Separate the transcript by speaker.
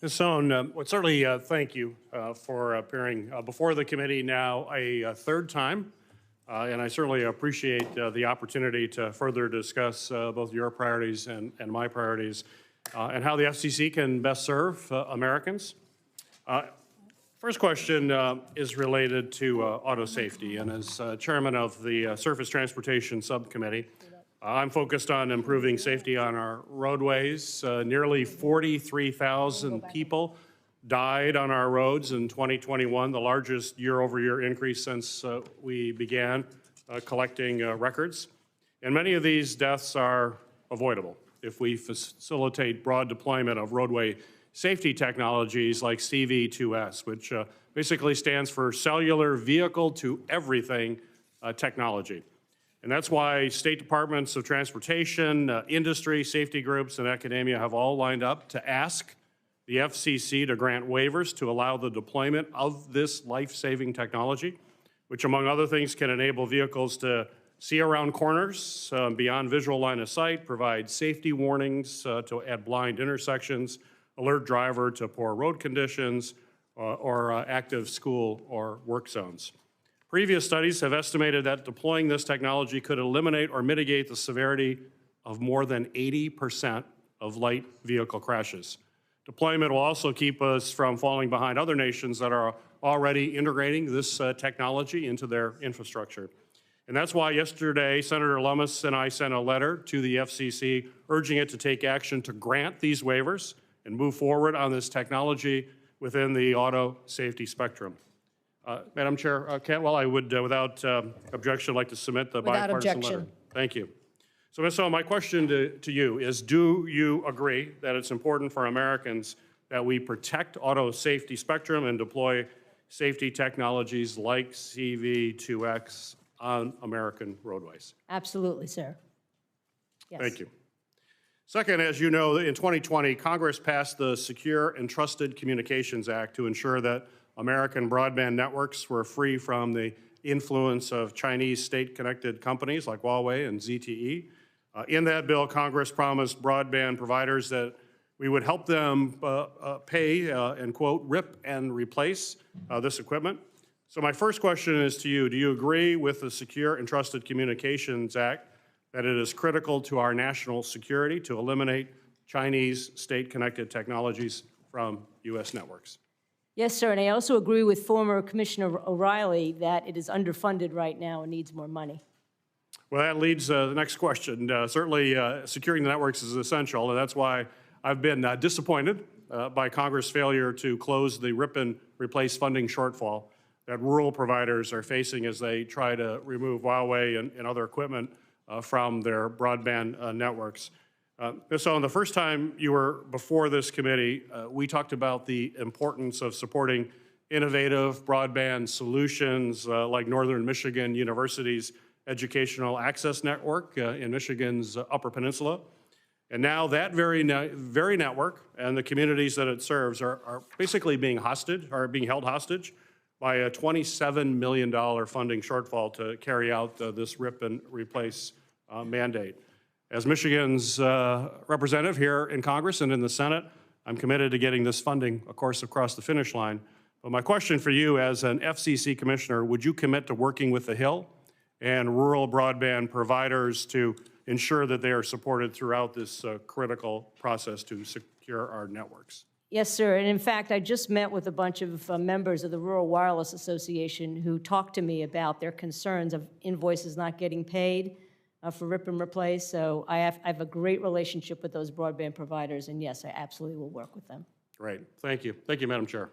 Speaker 1: Ms. Sohn, well, certainly thank you for appearing before the committee now a third time. And I certainly appreciate the opportunity to further discuss both your priorities and my priorities and how the FCC can best serve Americans. First question is related to auto safety. And as chairman of the Surface Transportation Subcommittee, I'm focused on improving safety on our roadways. Nearly 43,000 people died on our roads in 2021, the largest year-over-year increase since we began collecting records. And many of these deaths are avoidable if we facilitate broad deployment of roadway safety technologies like C-V2X, which basically stands for Cellular Vehicle to Everything technology. And that's why state departments of transportation, industry, safety groups, and academia have all lined up to ask the FCC to grant waivers to allow the deployment of this life-saving technology, which among other things can enable vehicles to see around corners beyond visual line of sight, provide safety warnings at blind intersections, alert driver to poor road conditions, or active school or work zones. Previous studies have estimated that deploying this technology could eliminate or mitigate the severity of more than 80% of light vehicle crashes. Deployment will also keep us from falling behind other nations that are already integrating this technology into their infrastructure. And that's why yesterday, Senator Lummis and I sent a letter to the FCC urging it to take action to grant these waivers and move forward on this technology within the auto safety spectrum. Madam Chair Cantwell, I would, without objection, like to submit the bipartisan letter. Thank you. So, Ms. Sohn, my question to you is, do you agree that it's important for Americans that we protect auto safety spectrum and deploy safety technologies like C-V2X on American roadways?
Speaker 2: Absolutely, sir. Yes.
Speaker 1: Thank you. Second, as you know, in 2020, Congress passed the Secure and Trusted Communications Act to ensure that American broadband networks were free from the influence of Chinese state-connected companies like Huawei and ZTE. In that bill, Congress promised broadband providers that we would help them pay and, quote, rip and replace this equipment. So my first question is to you. Do you agree with the Secure and Trusted Communications Act that it is critical to our national security to eliminate Chinese state-connected technologies from U.S. networks?
Speaker 2: Yes, sir, and I also agree with former Commissioner O'Reilly that it is underfunded right now and needs more money.
Speaker 1: Well, that leads to the next question. Certainly, securing the networks is essential, and that's why I've been disappointed by Congress' failure to close the rip and replace funding shortfall that rural providers are facing as they try to remove Huawei and other equipment from their broadband networks. So the first time you were before this committee, we talked about the importance of supporting innovative broadband solutions like Northern Michigan University's Educational Access Network in Michigan's Upper Peninsula. And now that very network and the communities that it serves are basically being held hostage by a $27 million funding shortfall to carry out this rip and replace mandate. As Michigan's representative here in Congress and in the Senate, I'm committed to getting this funding, of course, across the finish line. But my question for you as an FCC Commissioner, would you commit to working with the Hill and rural broadband providers to ensure that they are supported throughout this critical process to secure our networks?
Speaker 2: Yes, sir, and in fact, I just met with a bunch of members of the Rural Wireless Association who talked to me about their concerns of invoices not getting paid for rip and replace. So I have a great relationship with those broadband providers, and yes, I absolutely will work with them.
Speaker 1: Great. Thank you. Thank you, Madam Chair.